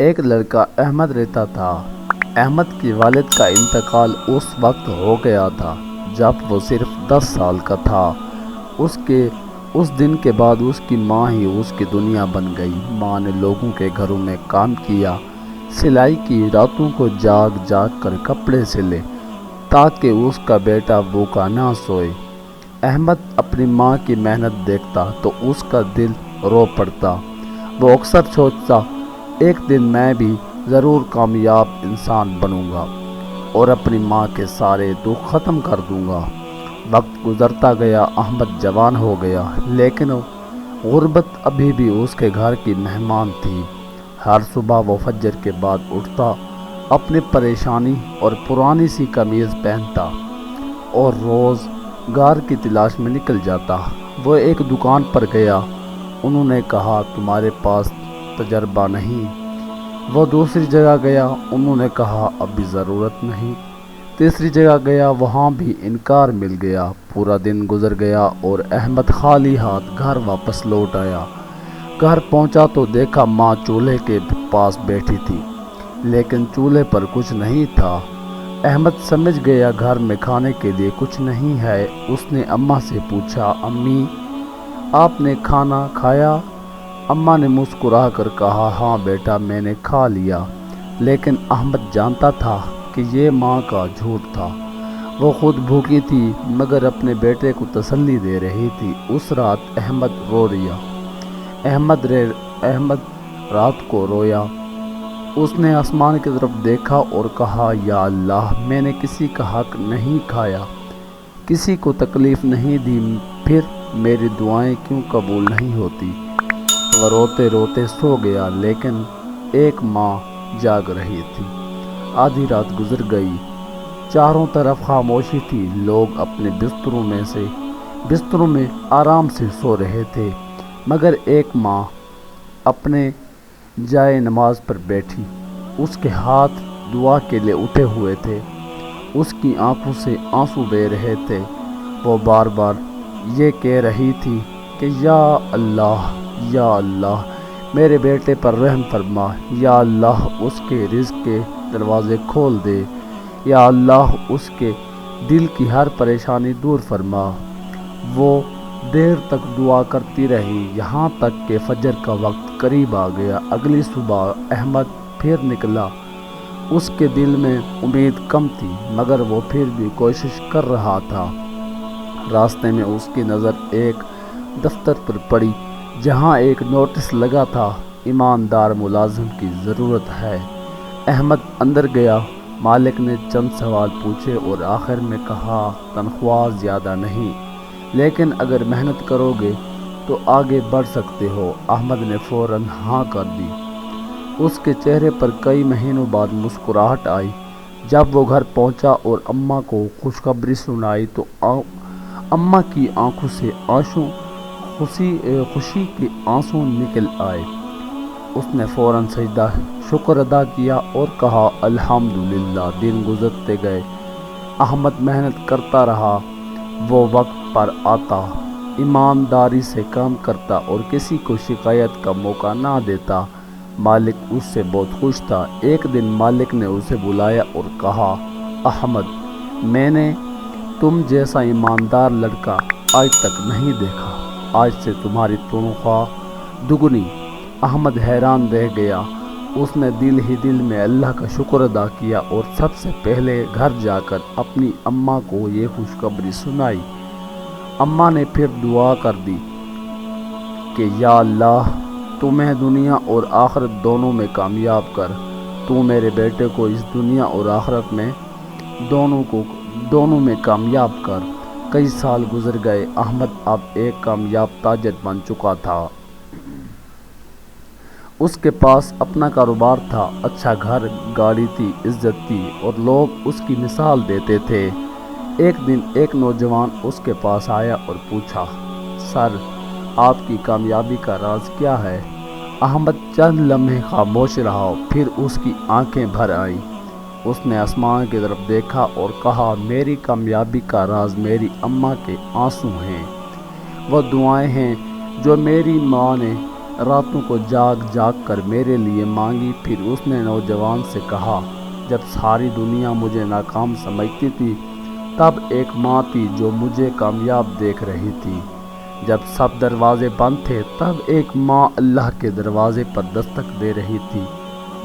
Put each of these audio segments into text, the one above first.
ایک لڑکا احمد رہتا تھا۔ احمد کے والد کا انتقال اس وقت ہو گیا تھا جب وہ صرف 10 سال کا تھا۔ اس دن کے بعد اس کی ماں ہی اس کی دنیا بن گئی۔ ماں نے لوگوں کے گھروں میں کام کیا، سلائی کی، راتوں کو جاگ جاگ کر کپڑے سلے تاکہ اس کا بیٹا بھوکا نہ سوئے۔ احمد اپنی ماں کی محنت دیکھتا تو اس کا دل رو پڑتا۔ وہ اکثر سوچتا، ایک دن میں بھی ضرور کامیاب انسان بنوں گا اور اپنی ماں کے سارے دکھ ختم کر دوں گا۔ وقت گزرتا گیا، احمد جوان ہو گیا، لیکن غربت ابھی بھی اس کے گھر کی مہمان تھی۔ ہر صبح وہ فجر کے بعد اٹھتا، اپنی پریشانی اور پرانی سی قمیض پہنتا اور روزگار کی تلاش میں نکل جاتا۔ وہ ایک دکان پر گیا، انہوں نے کہا تمہارے پاس تجربہ نہیں۔ وہ دوسری جگہ گیا، انہوں نے کہا ابھی ضرورت نہیں۔ تیسری جگہ گیا، وہاں بھی انکار مل گیا۔ پورا دن گزر گیا اور احمد خالی ہاتھ گھر واپس لوٹ آیا۔ گھر پہنچا تو دیکھا ماں چولہے کے پاس بیٹھی تھی، لیکن چولہے پر کچھ نہیں تھا۔ احمد سمجھ گیا گھر میں کھانے کے لیے کچھ نہیں ہے۔ اس نے اماں سے پوچھا، امی آپ نے کھانا کھایا؟ اماں نے مسکرا کر کہا، ہاں بیٹا میں نے کھا لیا۔ لیکن احمد جانتا تھا کہ یہ ماں کا جھوٹ تھا۔ وہ خود بھوکی تھی مگر اپنے بیٹے کو تسلی دے رہی تھی۔ اس رات احمد رو رہا۔ احمد رات کو رویا۔ اس نے آسمان کی طرف دیکھا اور کہا، یا اللہ میں نے کسی کا حق نہیں کھایا، کسی کو تکلیف نہیں دی، پھر میری دعائیں کیوں قبول نہیں ہوتی؟ وہ روتے روتے سو گیا، لیکن ایک ماں جاگ رہی تھی۔ آدھی رات گزر گئی، چاروں طرف خاموشی تھی۔ لوگ اپنے بستروں میں آرام سے سو رہے تھے، مگر ایک ماں اپنے جائے نماز پر بیٹھی۔ اس کے ہاتھ دعا کے لیے اٹھے ہوئے تھے، اس کی آنکھوں سے آنسو بہہ رہے تھے۔ وہ بار بار یہ کہہ رہی تھی کہ یا اللہ میرے بیٹے پر رحم فرما، یا اللہ اس کے رزق کے دروازے کھول دے، یا اللہ اس کے دل کی ہر پریشانی دور فرما۔ وہ دیر تک دعا کرتی رہی، یہاں تک کہ فجر کا وقت قریب آ گیا۔ اگلی صبح احمد پھر نکلا۔ اس کے دل میں امید کم تھی، مگر وہ پھر بھی کوشش کر رہا تھا۔ راستے میں اس کی نظر ایک دفتر پر پڑی جہاں ایک نوٹس لگا تھا، ایماندار ملازم کی ضرورت ہے۔ احمد اندر گیا۔ مالک نے چند سوال پوچھے اور آخر میں کہا، تنخواہ زیادہ نہیں، لیکن اگر محنت کرو گے تو آگے بڑھ سکتے ہو۔ احمد نے فوراً ہاں کر دی۔ اس کے چہرے پر کئی مہینوں بعد مسکراہٹ آئی۔ جب وہ گھر پہنچا اور اماں کو خوشخبری سنائی تو اماں کی آنکھوں سے خوشی کے آنسو نکل آئے۔ اس نے فوراً سجدہ شکر ادا کیا اور کہا، الحمدللہ۔ دن گزرتے گئے، احمد محنت کرتا رہا۔ وہ وقت پر آتا، ایمانداری سے کام کرتا اور کسی کو شکایت کا موقع نہ دیتا۔ مالک اس سے بہت خوش تھا۔ ایک دن مالک نے اسے بلایا اور کہا، احمد میں نے تم جیسا ایماندار لڑکا آج تک نہیں دیکھا، آج سے تمہاری تنخواہ دگنی۔ احمد حیران رہ گیا۔ اس نے دل ہی دل میں اللہ کا شکر ادا کیا اور سب سے پہلے گھر جا کر اپنی اماں کو یہ خوشخبری سنائی۔ اماں نے پھر دعا کر دی کہ یا اللہ تمہیں دنیا اور آخرت دونوں میں کامیاب کر، تو میرے بیٹے کو اس دنیا اور آخرت میں دونوں میں کامیاب کر۔ کئی سال گزر گئے، احمد اب ایک کامیاب تاجر بن چکا تھا۔ اس کے پاس اپنا کاروبار تھا، اچھا گھر، گاڑی تھی، عزت تھی اور لوگ اس کی مثال دیتے تھے۔ ایک دن ایک نوجوان اس کے پاس آیا اور پوچھا، سر آپ کی کامیابی کا راز کیا ہے؟ احمد چند لمحے خاموش رہا، پھر اس کی آنکھیں بھر آئیں۔ اس نے آسمان کی طرف دیکھا اور کہا، میری کامیابی کا راز میری اماں کے آنسو ہیں، وہ دعائیں ہیں جو میری ماں نے راتوں کو جاگ جاگ کر میرے لیے مانگی۔ پھر اس نے نوجوان سے کہا، جب ساری دنیا مجھے ناکام سمجھتی تھی تب ایک ماں تھی جو مجھے کامیاب دیکھ رہی تھی۔ جب سب دروازے بند تھے تب ایک ماں اللہ کے دروازے پر دستک دے رہی تھی۔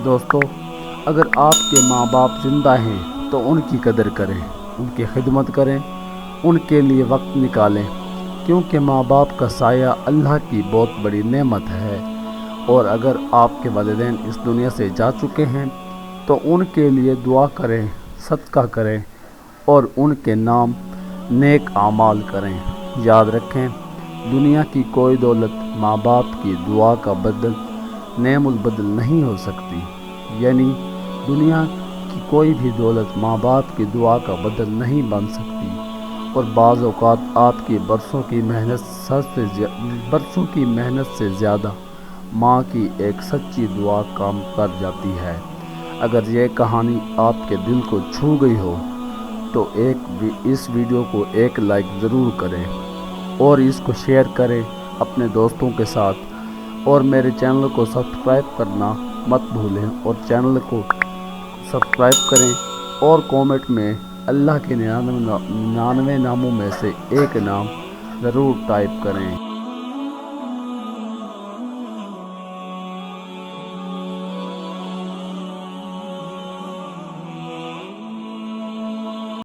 دوستو، اگر آپ کے ماں باپ زندہ ہیں تو ان کی قدر کریں، ان کی خدمت کریں، ان کے لیے وقت نکالیں، کیونکہ ماں باپ کا سایہ اللہ کی بہت بڑی نعمت ہے۔ اور اگر آپ کے والدین اس دنیا سے جا چکے ہیں تو ان کے لیے دعا کریں، صدقہ کریں اور ان کے نام نیک اعمال کریں۔ یاد رکھیں، دنیا کی کوئی دولت ماں باپ کی دعا کا بدل نعم البدل نہیں ہو سکتی۔ یعنی دنیا کی کوئی بھی دولت ماں باپ کی دعا کا بدل نہیں بن سکتی، اور بعض اوقات آپ کی برسوں کی محنت سے زیادہ ماں کی ایک سچی دعا کام کر جاتی ہے۔ اگر یہ کہانی آپ کے دل کو چھو گئی ہو تو اس ویڈیو کو ایک لائک ضرور کریں اور اس کو شیئر کریں اپنے دوستوں کے ساتھ، اور میرے چینل کو سبسکرائب کرنا مت بھولیں، اور چینل کو سبسکرائب کریں اور کومنٹ میں اللہ کے 99 ناموں میں سے ایک نام ضرور ٹائپ کریں۔